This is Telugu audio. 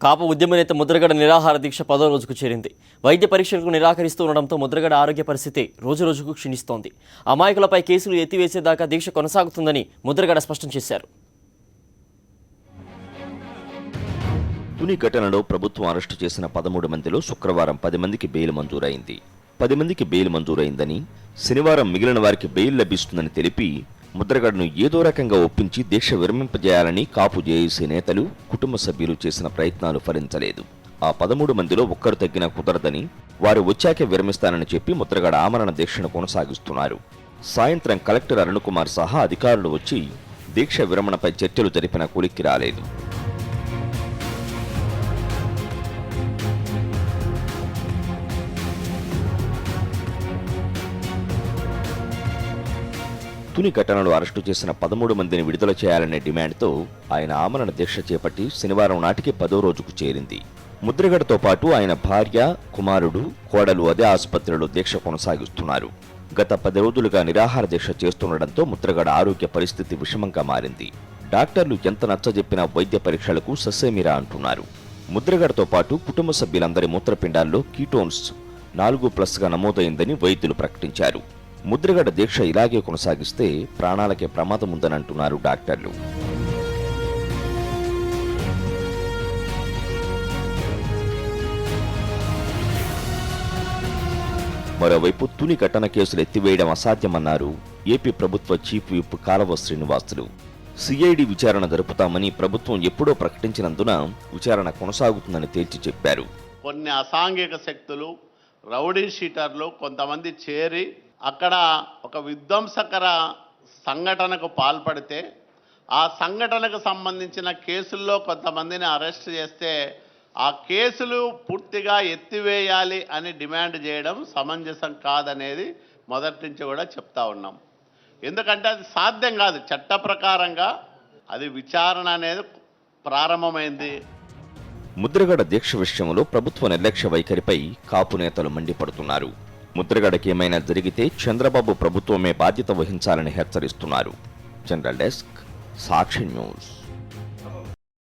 కాపు ఉద్యమ నేత ముద్రగడ నిరాహార దీక్ష 10వ రోజుకు చేరింది. వైద్య పరీక్షలకు నిరాకరిస్తూ ఉండడంతో ముద్రగడ ఆరోగ్య పరిస్థితి రోజురోజుకు క్షీణిస్తోంది. అమాయకులపై కేసులు ఎత్తివేసేదాకా దీక్ష కొనసాగుతుందని ముద్రగడ స్పష్టం చేశారు. తుని ఘటనలో ప్రభుత్వం అరెస్టు చేసిన 13 మందిలో శుక్రవారం 10 మందికి బెయిల్ మంజూరైంది. 10 మందికి బెయిల్ మంజూరైందని, శనివారం మిగిలిన వారికి బెయిల్ లభిస్తుందని తెలిపి ముద్రగడను ఏదో రకంగా ఒప్పించి దీక్ష విరమింపజేయాలని కాపు జేఏసీ నేతలు, కుటుంబ సభ్యులు చేసిన ప్రయత్నాలు ఫలించలేదు. ఆ 13 మందిలో ఒక్కరు తగ్గినా కుదరదని, వారు వచ్చాకే విరమిస్తానని చెప్పి ముద్రగడ ఆమరణ దీక్షను కొనసాగిస్తున్నారు. సాయంత్రం కలెక్టర్ అరుణ్ కుమార్ సహా అధికారులు వచ్చి దీక్ష విరమణపై చర్చలు జరిపిన కొలిక్కి రాలేదు. తుని ఘటనలో అరెస్టు చేసిన 13 మందిని విడుదల చేయాలనే డిమాండ్తో ఆయన ఆమరణ దీక్ష చేపట్టి శనివారం నాటికి 10వ రోజుకు చేరింది. ముద్రగడతో పాటు ఆయన భార్య, కుమారుడు, కోడలు అదే ఆసుపత్రిలో దీక్ష కొనసాగిస్తున్నారు. గత 10 రోజులుగా నిరాహార దీక్ష చేస్తుండటంతో ముద్రగడ ఆరోగ్య పరిస్థితి విషమంగా మారింది. డాక్టర్లు ఎంత నచ్చజెప్పినా వైద్య పరీక్షలకు ససేమిరా అంటున్నారు. ముద్రగడతో పాటు కుటుంబ సభ్యులందరి మూత్రపిండాల్లో కీటోన్స్ 4+గా నమోదైందని వైద్యులు ప్రకటించారు. ముద్రగడ దీక్ష ఇలాగే కొనసాగిస్తే ప్రాణాలకే ప్రమాదం ఉందని అంటున్నారు డాక్టర్లు. మరోవైపు తుని ఘటన కేసులు ఎత్తివేయడం అసాధ్యమన్నారు ఏపీ ప్రభుత్వ చీఫ్ విప్ కాలవ శ్రీనివాసులు. సిఐడి విచారణ జరుపుతామని ప్రభుత్వం ఎప్పుడో ప్రకటించినందున విచారణ కొనసాగుతుందని తేల్చి చెప్పారు. కొన్ని అసాంఘిక శక్తులు, రౌడీ షీటర్లు కొంతమంది చేరి అక్కడ ఒక విధ్వంసకర సంఘటనకు పాల్పడితే ఆ సంఘటనకు సంబంధించిన కేసుల్లో కొంతమందిని అరెస్ట్ చేస్తే ఆ కేసులు పూర్తిగా ఎత్తివేయాలి అని డిమాండ్ చేయడం సమంజసం కాదనేది మొదటి నుంచి కూడా చెప్తా ఉన్నాం. ఎందుకంటే అది సాధ్యం కాదు. చట్ట ప్రకారంగా అది విచారణ అనేది ప్రారంభమైంది. ముద్రగడ దీక్ష విషయంలో ప్రభుత్వ నిర్లక్ష్య వైఖరిపై కాపు నేతలు మండిపడుతున్నారు. ముద్రగడకి ఏమైనా జరిగితే చంద్రబాబు ప్రభుత్వమే బాధ్యత వహించాలని హెచ్చరిస్తున్నారు. జనరల్ డెస్క్, సాక్షి న్యూస్.